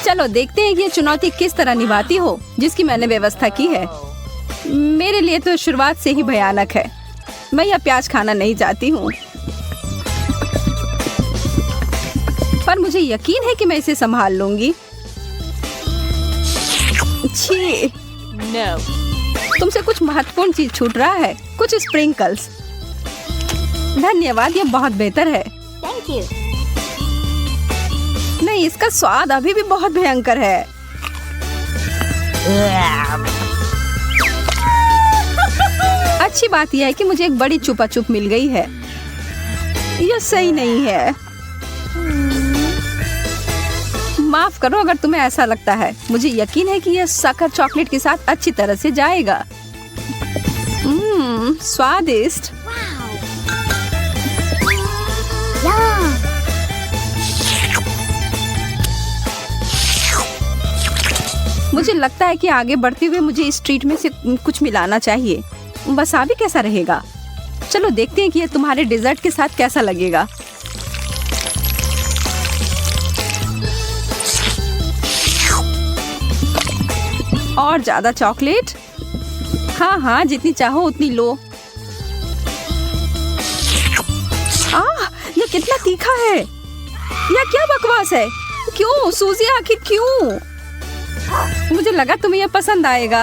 चलो देखते हैं कि ये चुनौती किस तरह निभाती हो जिसकी मैंने व्यवस्था की है। मेरे लिए तो शुरुआत से ही भयानक है। मैं यह प्याज खाना नहीं चाहती हूँ, पर मुझे यकीन है कि मैं इसे संभाल लूंगी। छी, तुमसे कुछ महत्वपूर्ण चीज छूट रहा है, कुछ स्प्रिंकल्स। धन्यवाद, ये बहुत बेहतर है। Thank you. नहीं, इसका स्वाद अभी भी बहुत भयंकर है। अच्छी बात यह है कि मुझे एक बड़ी चुपा चुप मिल गई है। यह सही नहीं है। माफ करो अगर तुम्हें ऐसा लगता है। मुझे यकीन है कि यह शक्कर चॉकलेट के साथ अच्छी तरह से जाएगा। स्वादिष्ट। मुझे लगता है कि आगे बढ़ते हुए मुझे इस ट्रीट में से कुछ मिलाना चाहिए। वसाबी कैसा रहेगा? चलो देखते हैं कि यह तुम्हारे डेजर्ट के साथ कैसा लगेगा। और ज्यादा चॉकलेट? हाँ हाँ, जितनी चाहो उतनी लो। यह कितना तीखा है। यह क्या बकवास है? क्यों सूजी, आखिर क्यों? मुझे लगा तुम्हें यह पसंद आएगा।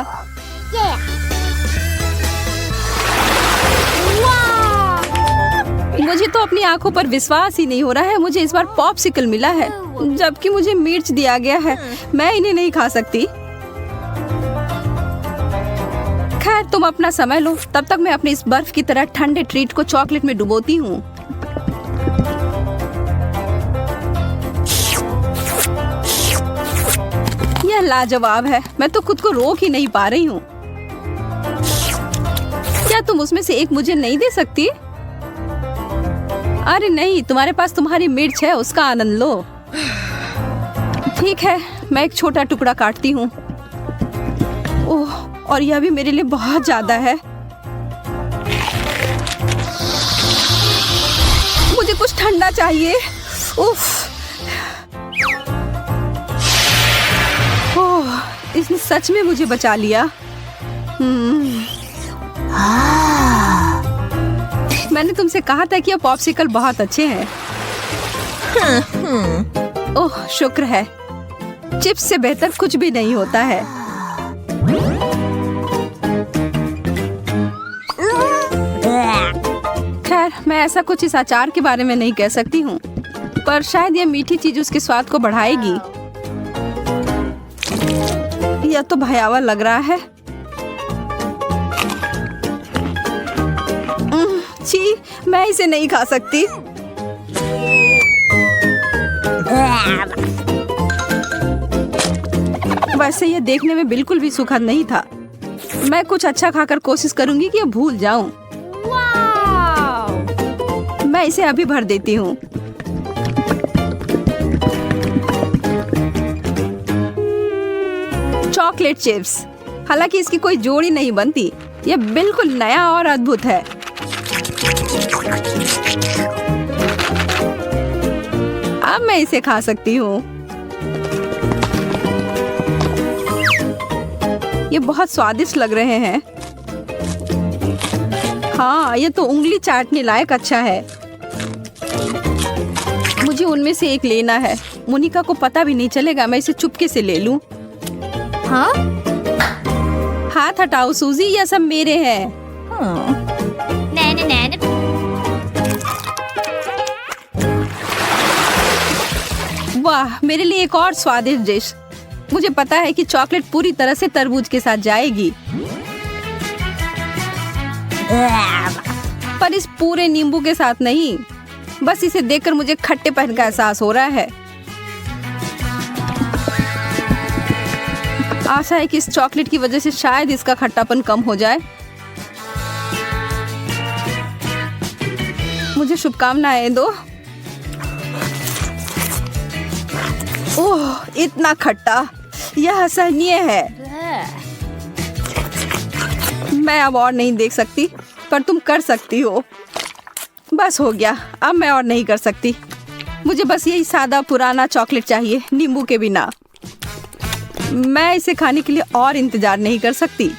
मुझे तो अपनी आंखों पर विश्वास ही नहीं हो रहा है। मुझे इस बार पॉप्सिकल मिला है, जबकि मुझे मिर्च दिया गया है। मैं इन्हें नहीं खा सकती। खैर, तुम अपना समय लो, तब तक मैं अपने इस बर्फ की तरह ठंडे ट्रीट को चॉकलेट में डुबोती हूँ। यह लाजवाब है। मैं तो खुद को रोक ही नहीं पा रही हूँ। क्या तुम उसमें से एक मुझे नहीं दे सकती? अरे नहीं, तुम्हारे पास तुम्हारी मिर्च है, उसका आनंद लो। ठीक है, मैं एक छोटा टुकड़ा काटती हूँ। ओह, और यह भी मेरे लिए बहुत ज्यादा है। मुझे कुछ ठंडा चाहिए। उफ। ओह, इसने सच में मुझे बचा लिया। मैंने तुमसे कहा था कि ये पॉप्सिकल बहुत अच्छे हैं। ओह, शुक्र है। चिप्स से बेहतर कुछ भी नहीं होता है। खैर, मैं ऐसा कुछ इस अचार के बारे में नहीं कह सकती हूँ, पर शायद यह मीठी चीज उसके स्वाद को बढ़ाएगी। यह तो भयावह लग रहा है। छी, मैं इसे नहीं खा सकती। वैसे यह देखने में बिल्कुल भी सुखद नहीं था। मैं कुछ अच्छा खाकर कोशिश करूंगी कि यह भूल जाऊं। मैं इसे अभी भर देती हूँ। Chocolate chips. हालांकि इसकी कोई जोड़ी नहीं बनती। यह बिल्कुल नया और अद्भुत है। अब मैं इसे खा सकती हूँ। ये बहुत स्वादिष्ट लग रहे हैं। हाँ, ये तो उंगली चाटने लायक अच्छा है। मुझे उनमें से एक लेना है। मोनिका को पता भी नहीं चलेगा। मैं इसे चुपके से ले लूं। हाँ? हाथ हटाओ सूजी, ये सब मेरे हैं। वाह, मेरे लिए एक और स्वादिष्ट डिश। मुझे पता है कि चॉकलेट पूरी तरह से तरबूज के साथ जाएगी, पर इस पूरे नींबू के साथ नहीं। बस इसे देखकर मुझे खट्टेपन का एहसास हो रहा है। आशा है कि इस चॉकलेट की वजह से शायद इसका खट्टापन कम हो जाए। मुझे शुभकामनाएं दो। ओह, इतना खट्टा, यह असहनीय है। मैं अब और नहीं देख सकती, पर तुम कर सकती हो। बस हो गया, अब मैं और नहीं कर सकती। मुझे बस यही सादा पुराना चॉकलेट चाहिए, नींबू के बिना। मैं इसे खाने के लिए और इंतजार नहीं कर सकती।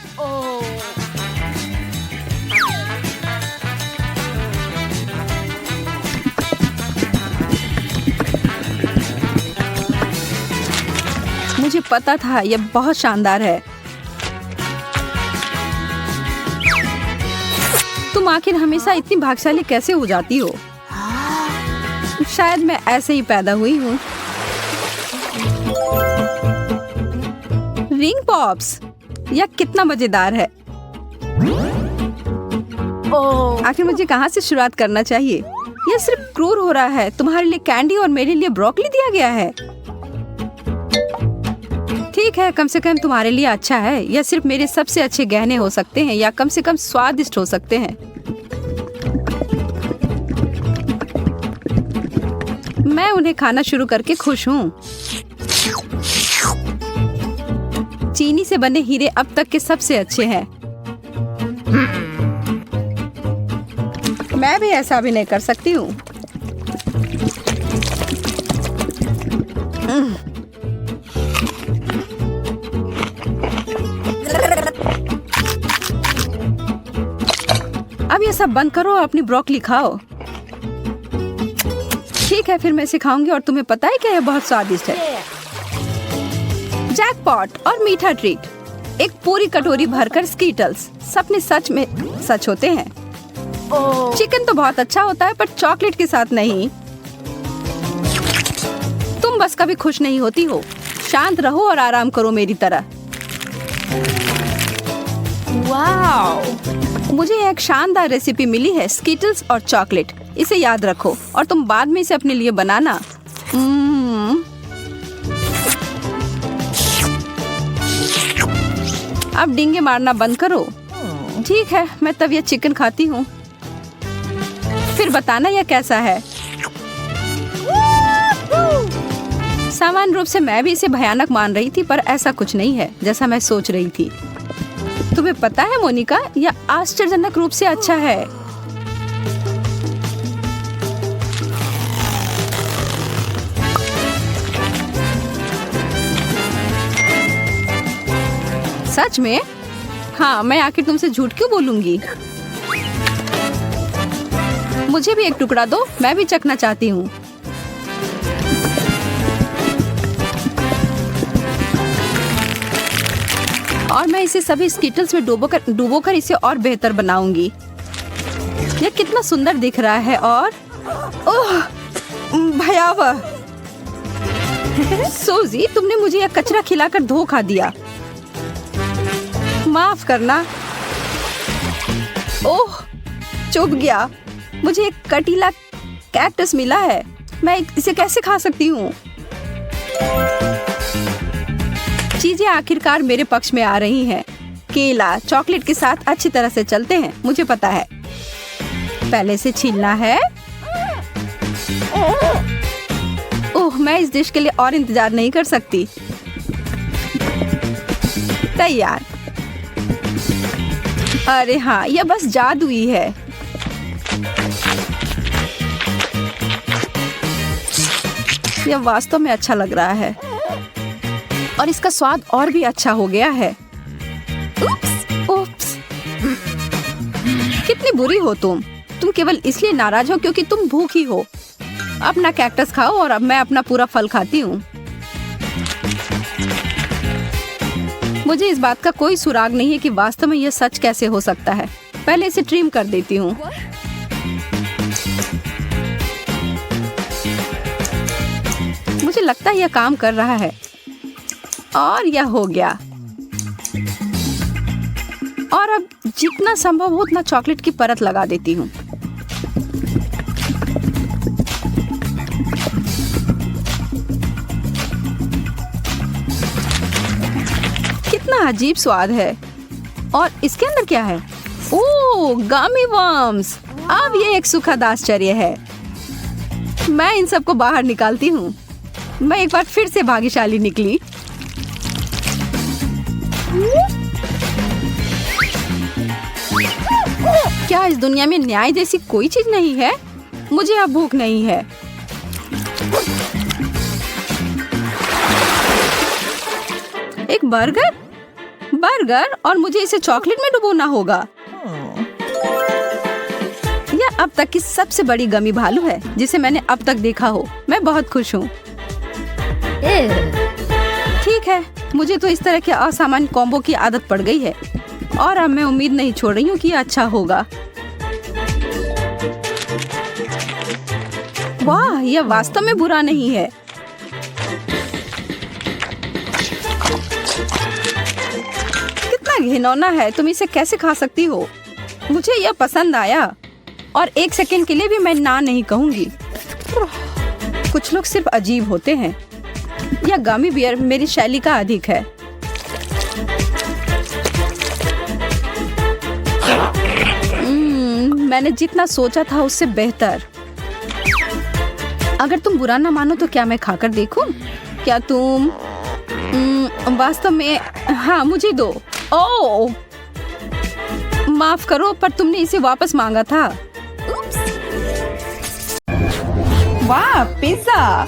मुझे पता था यह बहुत शानदार है। तुम आखिर हमेशा इतनी भाग्यशाली कैसे हो जाती हो? शायद मैं ऐसे ही पैदा हुई हूँ। रिंग पॉप्स, यह कितना मजेदार है। आखिर मुझे कहाँ से शुरुआत करना चाहिए? यह सिर्फ क्रूर हो रहा है। तुम्हारे लिए कैंडी और मेरे लिए ब्रोकली दिया गया है। ठीक है, कम से कम तुम्हारे लिए अच्छा है। यह सिर्फ मेरे सबसे अच्छे गहने हो सकते हैं, या कम से कम स्वादिष्ट हो सकते हैं। मैं उन्हें खाना शुरू करके खुश हूँ। चीनी से बने हीरे अब तक के सबसे अच्छे हैं। मैं भी ऐसा भी नहीं कर सकती हूँ। अब ये सब बंद करो और अपनी ब्रोकली खाओ। ठीक है, फिर मैं सिखाऊंगी। और तुम्हें पता है क्या, यह बहुत स्वादिष्ट है। जैकपॉट और मीठा ट्रीट। एक पूरी कटोरी भरकर स्कीटल्स। सपने सच में सच होते हैं। चिकन तो बहुत अच्छा होता है, पर चॉकलेट के साथ नहीं। तुम बस कभी खुश नहीं होती हो। शांत रहो और आराम करो मेरी तरह। वाओ! मुझे एक शानदार रेसिपी मिली है, स्कीटल्स और चॉकलेट। इसे याद रखो और तुम बाद में इसे अपने लिए बनाना। अब डींगे मारना बंद करो। ठीक है, मैं तब यह चिकन खाती हूँ। फिर बताना यह कैसा है। सामान्य रूप से मैं भी इसे भयानक मान रही थी, पर ऐसा कुछ नहीं है जैसा मैं सोच रही थी। तुम्हें पता है मोनिका, यह आश्चर्यजनक रूप से अच्छा है। सच में? हाँ, मैं आखिर तुमसे झूठ क्यों बोलूंगी। मुझे भी एक टुकड़ा दो, मैं भी चखना चाहती हूँ। और मैं इसे सभी स्कीटल्स में डुबोकर इसे और बेहतर बनाऊंगी। यह कितना सुंदर दिख रहा है। और ओह, भयावह। सोजी, तुमने मुझे यह कचरा खिलाकर धोखा दिया। माफ करना। ओह, चुभ गया। मुझे एक कटीला कैक्टस मिला है। मैं इसे कैसे खा सकती हूँ? चीजें आखिरकार मेरे पक्ष में आ रही हैं। केला चॉकलेट के साथ अच्छी तरह से चलते हैं, मुझे पता है। पहले से छीलना है। ओह, मैं इस डिश के लिए और इंतजार नहीं कर सकती। तैयार। अरे हाँ, यह बस जादुई है। यह वास्तव में अच्छा लग रहा है और इसका स्वाद और भी अच्छा हो गया है। उप्स। कितनी बुरी हो तुम केवल इसलिए नाराज हो क्योंकि तुम भूखी हो। अपना कैक्टस खाओ और अब मैं अपना पूरा फल खाती हूँ। मुझे इस बात का कोई सुराग नहीं है कि वास्तव में यह सच कैसे हो सकता है। पहले इसे ट्रिम कर देती हूँ। मुझे लगता है यह काम कर रहा है और यह हो गया। और अब जितना संभव हो उतना चॉकलेट की परत लगा देती हूँ। कितना अजीब स्वाद है। और इसके अंदर क्या है? ओह, गमी वर्म्स। अब ये एक सुखद आश्चर्य है। मैं इन सबको बाहर निकालती हूँ। मैं एक बार फिर से भाग्यशाली निकली। क्या इस दुनिया में न्याय जैसी कोई चीज नहीं है? मुझे अब भूख नहीं है। एक बर्गर बर्गर और मुझे इसे चॉकलेट में डुबोना होगा। यह अब तक की सबसे बड़ी गमी भालू है जिसे मैंने अब तक देखा हो। मैं बहुत खुश हूँ। ठीक है, मुझे तो इस तरह के असामान्य कॉम्बो की आदत पड़ गई है और अब मैं उम्मीद नहीं छोड़ रही हूँ कि यह अच्छा होगा। वाह, यह वास्तव में बुरा नहीं है। कितना घिनौना है, तुम इसे कैसे खा सकती हो? मुझे यह पसंद आया और एक सेकंड के लिए भी मैं ना नहीं कहूंगी। कुछ लोग सिर्फ अजीब होते हैं। यह गमी बियर मेरी शैली का अधिक है। मैंने जितना सोचा था उससे बेहतर। अगर तुम बुरा ना मानो तो क्या मैं खाकर देखूं? क्या तुम वास्तव में? हाँ, मुझे दो। ओह, माफ करो, पर तुमने इसे वापस मांगा था। वाह, पिज्जा!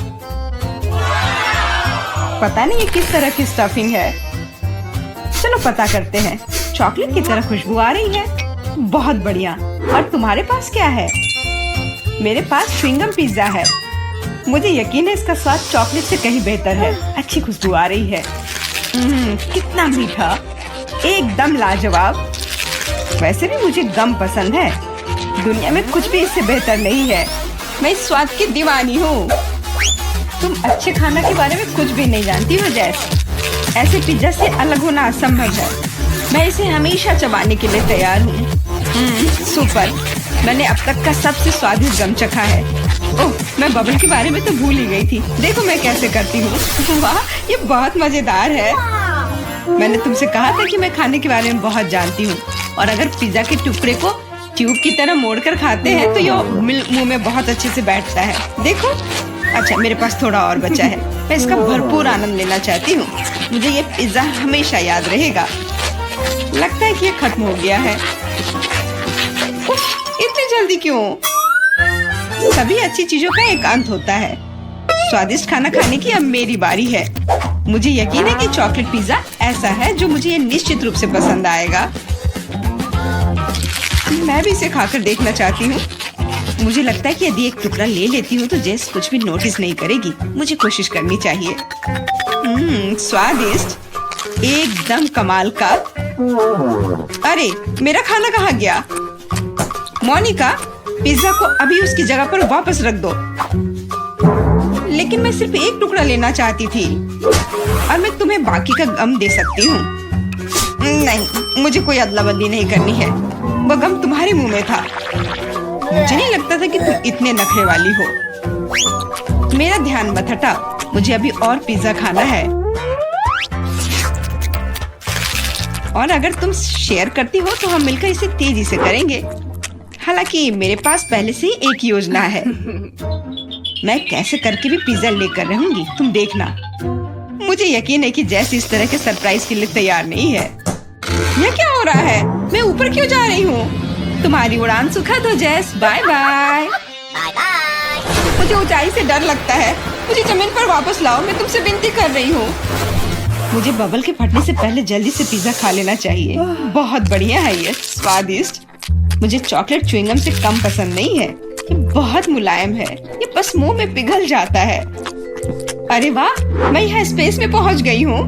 पता नहीं ये किस तरह की स्टफिंग है। चलो पता करते हैं। चॉकलेट की तरह खुशबू आ रही है। बहुत बढ़िया। और तुम्हारे पास क्या है? मेरे पास च्युइंगम पिज्जा है। मुझे यकीन है इसका स्वाद चॉकलेट से कहीं बेहतर है। अच्छी खुशबू आ रही है। कितना मीठा, एकदम लाजवाब। वैसे भी मुझे गम पसंद है। दुनिया में कुछ भी इससे बेहतर नहीं है। मैं इस स्वाद की दीवानी हूँ। तुम अच्छे खाना के बारे में कुछ भी नहीं जानती हो जैस। ऐसे पिज्जा से अलग होना असंभव है। मैं इसे हमेशा चबाने के लिए तैयार हूँ। सुपर। मैंने अब तक का सबसे स्वादिष्ट गम चखा है। ओह, मैं बबल के बारे में तो भूल ही गई थी। देखो मैं कैसे करती हूँ। वाह, ये बहुत मजेदार है। मैंने तुमसे कहा था कि मैं खाने के बारे में बहुत जानती हूँ और अगर पिज्जा के टुकड़े को ट्यूब की तरह मोड़कर खाते हैं तो ये मुंह में बहुत अच्छे से बैठता है। देखो। अच्छा, मेरे पास थोड़ा और बचा है। मैं इसका भरपूर आनंद लेना चाहती हूँ। मुझे ये पिज्जा हमेशा याद रहेगा। लगता है कि ये खत्म हो गया है। इतनी जल्दी क्यों? सभी अच्छी चीजों का एक अंत होता है। स्वादिष्ट खाना खाने की अब मेरी बारी है। मुझे यकीन है कि चॉकलेट पिज्जा ऐसा है जो मुझे ये निश्चित रूप से पसंद आएगा। मैं भी इसे खाकर देखना चाहती हूँ। मुझे लगता है कि यदि एक टुकड़ा ले लेती हूँ तो जेस कुछ भी नोटिस नहीं करेगी। मुझे कोशिश करनी चाहिए। स्वादिष्ट, एकदम कमाल का। अरे, मेरा खाना कहाँ गया? मोनिका, पिज्जा को अभी उसकी जगह पर वापस रख दो। लेकिन मैं सिर्फ एक टुकड़ा लेना चाहती थी और मैं तुम्हें बाकी का गम दे सकती हूँ। नहीं, मुझे कोई अदला बदली नहीं करनी है। वह गम तुम्हारे मुंह में था। मुझे नहीं लगता था कि तुम इतने नखरे वाली हो। मेरा ध्यान मत हटाओ। मुझे अभी और पिज्जा खाना है। और अगर तुम शेयर करती हो तो हम मिलकर इसे तेजी से करेंगे। हालांकि मेरे पास पहले से ही एक योजना है। मैं कैसे करके भी पिज्जा लेकर रहूंगी, तुम देखना। मुझे यकीन है कि जैसे इस तरह के सरप्राइज के लिए तैयार नहीं है। यह क्या हो रहा है? मैं ऊपर क्यों जा रही हूँ? तुम्हारी उड़ान सुखद हो जैस। Bye bye. मुझे ऊंचाई से डर लगता है। मुझे जमीन पर वापस लाओ, मैं तुमसे विनती कर रही हूँ। मुझे बबल के फटने से पहले जल्दी से पिज्जा खा लेना चाहिए। बहुत बढ़िया है ये, स्वादिष्ट। मुझे चॉकलेट च्युइंगम से कम पसंद नहीं है। ये बहुत मुलायम है। ये बस मुंह में पिघल जाता है। अरे वाह, मैं यहाँ स्पेस में पहुँच गई हूँ।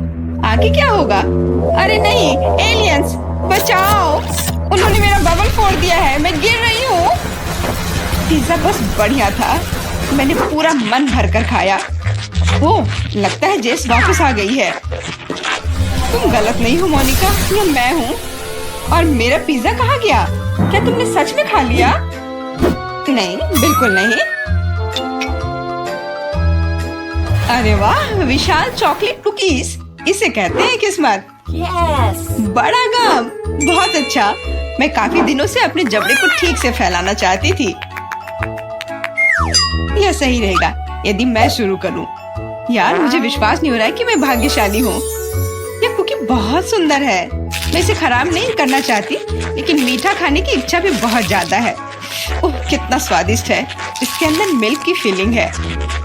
आगे क्या होगा? अरे नहीं, एलियंस बचाओ! उन्होंने मेरा बबल फोड़ दिया है। मैं गिर रही हूँ। पिज्जा बस बढ़िया था। मैंने पूरा मन भरकर खाया। ओह, लगता है जेस वापस आ गई है। तुम गलत नहीं हो मोनिका, यह मैं हूँ। और मेरा पिज्जा कहाँ गया? क्या तुमने सच में खा लिया? नहीं, बिल्कुल नहीं। अरे वाह, विशाल चॉकलेट कुकीज। इसे कहते हैं किस्मत। बड़ा गम, बहुत अच्छा। मैं काफी दिनों से अपने जबड़े को ठीक से फैलाना चाहती थी। यह सही रहेगा यदि मैं शुरू करूं। यार, मुझे विश्वास नहीं हो रहा है कि मैं भाग्यशाली हूँ। यह कुकी बहुत सुंदर है। मैं इसे खराब नहीं करना चाहती, लेकिन मीठा खाने की इच्छा भी बहुत ज्यादा है। ओह, कितना स्वादिष्ट है। इसके अंदर मिल्क की फीलिंग है।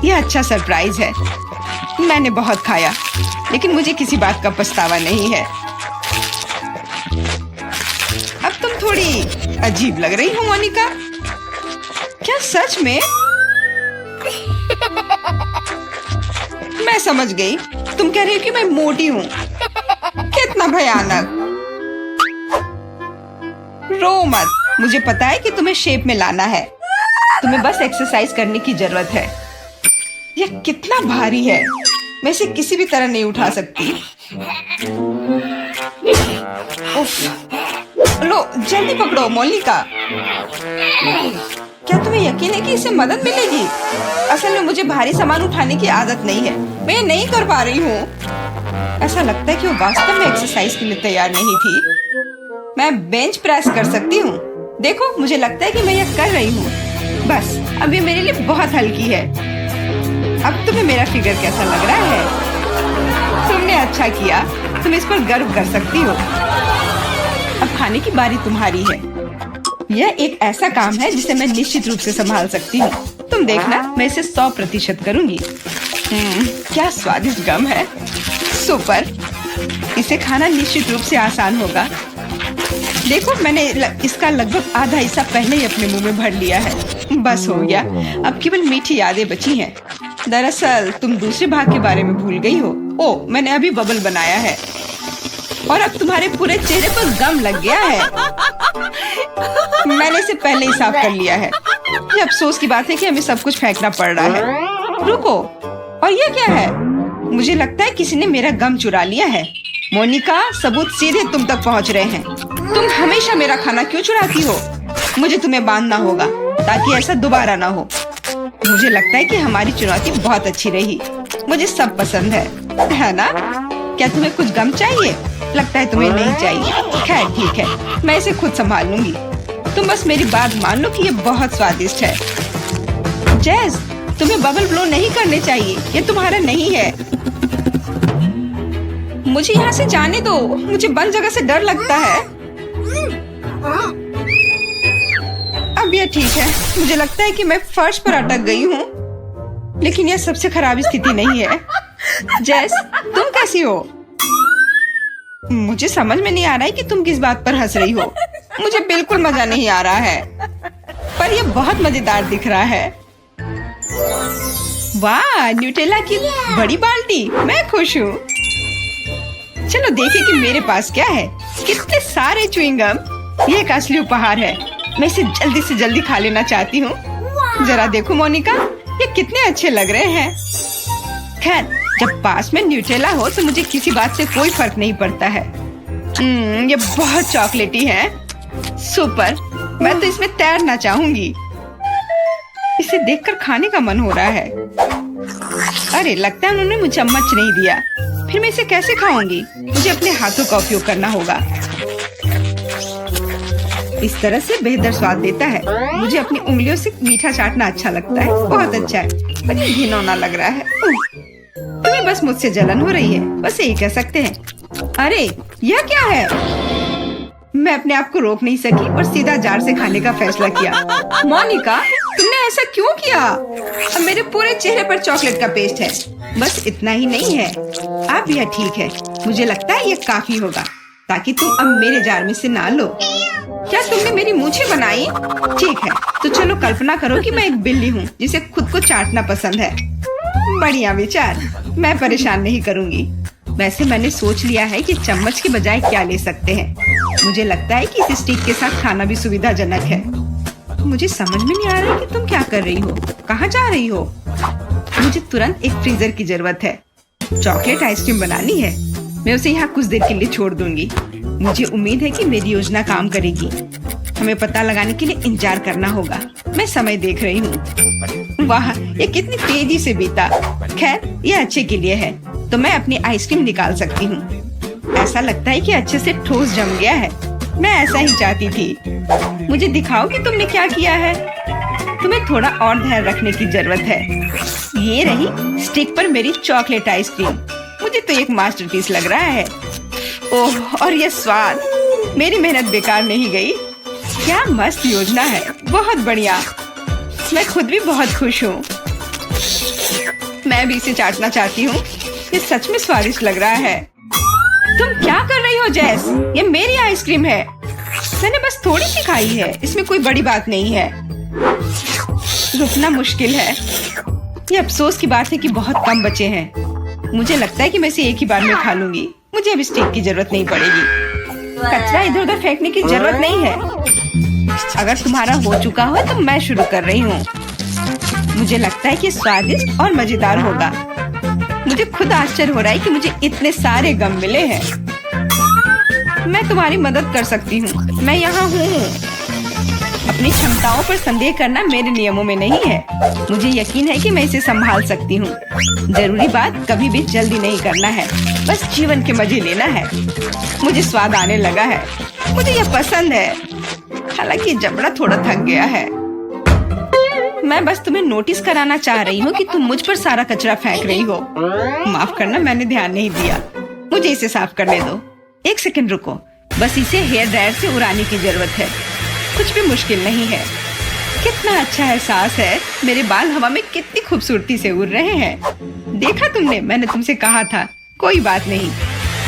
यह अच्छा सरप्राइज है। मैंने बहुत खाया, लेकिन मुझे किसी बात का पछतावा नहीं है। अब तुम थोड़ी अजीब लग रही हो मोनिका। क्या सच में? मैं समझ गई, तुम कह रही हो कि मैं मोटी हूँ। कितना भयानक। रो मत, मुझे पता है कि तुम्हें शेप में लाना है। तुम्हें बस एक्सरसाइज करने की जरूरत है। यह कितना भारी है, मैं इसे किसी भी तरह नहीं उठा सकती। उफ। लो जल्दी पकड़ो मोनिका। क्या तुम्हें यकीन है कि इससे मदद मिलेगी? असल में मुझे भारी सामान उठाने की आदत नहीं है, मैं ये नहीं कर पा रही हूँ। ऐसा लगता है कि वो वास्तव में एक्सरसाइज के लिए तैयार नहीं थी। मैं बेंच प्रेस कर सकती हूँ। देखो, मुझे लगता है कि मैं यह कर रही हूँ। बस अब ये मेरे लिए बहुत हल्की है। अब तुम्हें मेरा फिगर कैसा लग रहा है? तुमने अच्छा किया, तुम इस पर गर्व कर सकती हो। अब खाने की बारी तुम्हारी है। यह एक ऐसा काम है जिसे मैं निश्चित रूप से संभाल सकती हूँ। तुम देखना, मैं इसे 100% करूँगी। क्या स्वादिष्ट गम है। सुपर। इसे खाना निश्चित रूप से आसान होगा। देखो, मैंने इसका लगभग आधा हिस्सा पहले ही अपने मुंह में भर लिया है। बस हो गया, अब केवल मीठी यादें बची हैं। दरअसल तुम दूसरे भाग के बारे में भूल गई हो। ओ, मैंने अभी बबल बनाया है और अब तुम्हारे पूरे चेहरे पर गम लग गया है। मैंने इसे पहले ही साफ कर लिया है। ये अफसोस की बात है कि हमें सब कुछ फेंकना पड़ रहा है। रुको, और ये क्या है? मुझे लगता है किसी ने मेरा गम चुरा लिया है। मोनिका, सबूत सीधे तुम तक पहुंच रहे हैं। तुम हमेशा मेरा खाना क्यों चुराती हो? मुझे तुम्हें बांधना होगा ताकि ऐसा दोबारा ना हो। मुझे लगता है कि हमारी चुनौती बहुत अच्छी रही। मुझे सब पसंद है ना? क्या तुम्हें कुछ गम चाहिए? लगता है तुम्हें नहीं चाहिए। खैर ठीक है, मैं इसे खुद संभाल लूंगी। तुम बस मेरी बात मान लो कि ये बहुत स्वादिष्ट है। जैस, तुम्हें बबल ब्लो नहीं करने चाहिए, ये तुम्हारा नहीं है। मुझे यहाँ से जाने दो, मुझे बंद जगह से डर लगता है। अब यह ठीक है। मुझे लगता है कि मैं फर्श पर अटक गई हूँ, लेकिन यह सबसे खराब स्थिति नहीं है। जैस, तुम कैसी हो? मुझे समझ में नहीं आ रहा है कि तुम किस बात पर हंस रही हो। मुझे बिल्कुल मजा नहीं आ रहा है, पर यह बहुत मजेदार दिख रहा है। वाह, न्यूटेला की बड़ी बाल्टी, मैं खुश हूँ। चलो देखें कि मेरे पास क्या है। कितने सारे च्युइंगम। ये एक असली उपहार है। मैं इसे जल्दी से जल्दी खा लेना चाहती हूँ। जरा देखो मोनिका, ये कितने अच्छे लग रहे हैं। खैर, जब पास में न्यूटेला हो तो मुझे किसी बात से कोई फर्क नहीं पड़ता है। ये बहुत चॉकलेटी है। सुपर, मैं तो इसमें तैरना चाहूंगी। इसे देखकर खाने का मन हो रहा है। अरे, लगता है उन्होंने मुझे चम्मच नहीं दिया। फिर मैं इसे कैसे खाऊंगी? मुझे अपने हाथों का उपयोग करना होगा। इस तरह से बेहतर स्वाद देता है। मुझे अपनी उंगलियों से मीठा चाटना अच्छा लगता है। बहुत अच्छा है, पर ये घिनौना लग रहा है। तुम्हें बस मुझसे जलन हो रही है, बस यही कह सकते हैं। अरे, यह क्या है? मैं अपने आप को रोक नहीं सकी और सीधा जार से खाने का फैसला किया। मोनिका, तुमने ऐसा क्यों किया? अब मेरे पूरे चेहरे पर चॉकलेट का पेस्ट है। बस इतना ही नहीं है, अब यह ठीक है। मुझे लगता है यह काफी होगा ताकि तुम अब मेरे जार में से ना लो। क्या तुमने मेरी मूंछें बनाई? ठीक है, तो चलो कल्पना करो कि मैं एक बिल्ली हूँ जिसे खुद को चाटना पसंद है। बढ़िया विचार, मैं परेशान नहीं करूँगी। वैसे मैंने सोच लिया है कि चम्मच के बजाय क्या ले सकते हैं। मुझे लगता है कि इस स्टिक के साथ खाना भी सुविधाजनक है। मुझे समझ में नहीं आ रहा कि तुम क्या कर रही हो, कहाँ जा रही हो? मुझे तुरंत एक फ्रीजर की जरूरत है। चॉकलेट आइसक्रीम बनानी है। मैं उसे यहाँ कुछ देर के लिए छोड़ दूंगी। मुझे उम्मीद है कि मेरी योजना काम करेगी। हमें पता लगाने के लिए इंतजार करना होगा। मैं समय देख रही हूँ। वाह, ये कितनी तेजी से बीता। खैर, ये अच्छे के लिए है, तो मैं अपनी आइसक्रीम निकाल सकती हूँ। ऐसा लगता है कि अच्छे से ठोस जम गया है। मैं ऐसा ही चाहती थी। मुझे दिखाओ कि तुमने क्या किया है। तुम्हें थोड़ा और ध्यान रखने की जरूरत है। ये रही स्टिक पर मेरी चॉकलेट आइसक्रीम। मुझे तो एक मास्टरपीस लग रहा है। ओह, और ये स्वाद। मेरी मेहनत बेकार नहीं गई। क्या मस्त योजना है, बहुत बढ़िया। मैं खुद भी बहुत खुश हूँ। मैं भी इसे चाटना चाहती हूँ। ये सच में स्वादिष्ट लग रहा है। तुम क्या कर रही हो जेस? ये मेरी आइसक्रीम है। मैंने बस थोड़ी सी खाई है, इसमें कोई बड़ी बात नहीं है। रुकना मुश्किल है। ये अफसोस की बात है कि बहुत कम बचे हैं। मुझे लगता है कि मैं इसे एक ही बार में खा लूंगी। मुझे अब स्टिक की जरूरत नहीं पड़ेगी। कचरा इधर उधर फेंकने की जरूरत नहीं है। अगर तुम्हारा हो चुका हो तो मैं शुरू कर रही हूँ। मुझे लगता है कि स्वादिष्ट और मजेदार होगा। मुझे खुद आश्चर्य हो रहा है कि मुझे इतने सारे गम मिले हैं। मैं तुम्हारी मदद कर सकती हूँ। मैं यहाँ हूँ। अपनी क्षमताओं पर संदेह करना मेरे नियमों में नहीं है। मुझे यकीन है कि मैं इसे संभाल सकती हूँ। जरूरी बात कभी भी जल्दी नहीं करना है, बस जीवन के मजे लेना है। मुझे स्वाद आने लगा है। मुझे यह पसंद है, हालांकि जबड़ा थोड़ा थक गया है। मैं बस तुम्हें नोटिस कराना चाह रही हूँ कि तुम मुझ पर सारा कचरा फेंक रही हो। माफ करना, मैंने ध्यान नहीं दिया। मुझे इसे साफ करने दो। एक सेकंड रुको। बस इसे हेयर ड्रायर से उड़ाने की जरूरत है। कुछ भी मुश्किल नहीं है। कितना अच्छा एहसास है। मेरे बाल हवा में कितनी खूबसूरती से उड़ रहे हैं। देखा तुमने? मैंने तुमसे कहा था। कोई बात नहीं।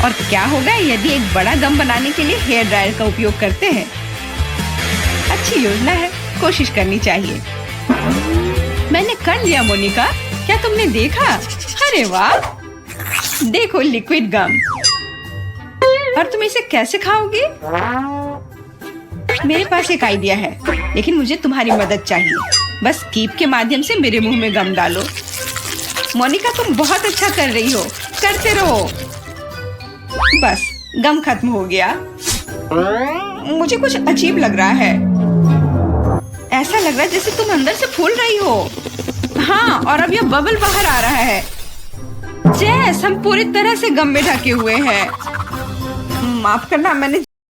और क्या होगा यदि एक बड़ा गम बनाने के लिए हेयर ड्रायर का उपयोग करते हैं? अच्छी योजना है, कोशिश करनी चाहिए। मैंने कर लिया मोनिका। क्या तुमने देखा? अरे वाह, देखो लिक्विड गम। और तुम इसे कैसे खाओगी? मेरे पास एक आइडिया है, लेकिन मुझे तुम्हारी मदद चाहिए। बस कीप के माध्यम से मेरे मुंह में गम डालो। मोनिका, तुम बहुत अच्छा कर रही हो। करते रहो। बस गम खत्म हो गया। मुझे कुछ अजीब लग रहा है। ऐसा लग रहा है जैसे तुम अंदर से फूल रही हो। हाँ, और अब यह बबल बाहर आ रहा है। जेस, हम पूरी तरह से गम में ढके हुए हैं। माफ करना, मैंने